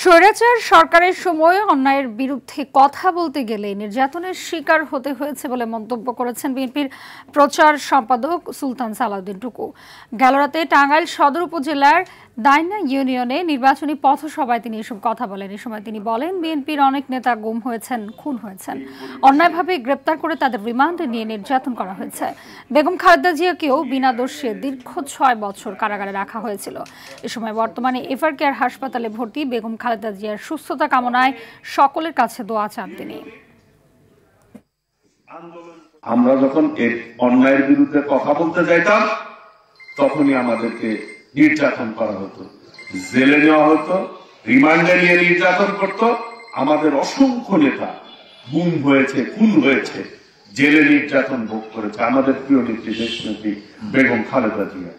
স্বৈরাচার সরকারের সময় অন্যায়ের বিরুদ্ধে কথা বলতে গেলে নির্যাতনের শিকার হতে হয়েছে বলে মন্তব্য করেছেন বিএনপির প্রচার সম্পাদক সুলতান সালাউদ্দিন টুকু। গেল রাতে টাঙ্গাইল সদর উপজেলার দাইনা ইউনিয়নে নির্বাচনী পথসভায় তিনি এসব কথা বলেন। এ সময় তিনি বলেন, বিএনপির অনেক নেতা গুম হয়েছেন, খুন হয়েছেন, অন্যায়ভাবে গ্রেপ্তার করে তাদের রিমান্ডে নিয়ে নির্যাতন করা হয়েছে। বেগম খালেদা জিয়াকেও বিনা দোষে দীর্ঘ 6 বছর কারাগারে রাখা হয়েছিল। এ সময় বর্তমানে এভার কেয়ার হাসপাতালে ভর্তি বেগম খালেদা জিয়ার সুস্থতা কামনায় সকলের কাছে দোয়া চান তিনি। আমরা যখন এই অন্যায়ের বিরুদ্ধে কথা বলতে যাইতাম তখনই আমাদেরকে নির্যাতন করা হতো, জেলে নেওয়া হতো, রিমান্ডে নিয়ে নির্যাতন করত। আমাদের অসংখ্য নেতা গুম হয়েছে, খুন হয়েছে, জেলে নির্যাতন ভোগ করেছে। আমাদের প্রিয় নেত্রী দেশনেত্রী বেগম খালেদা জিয়া।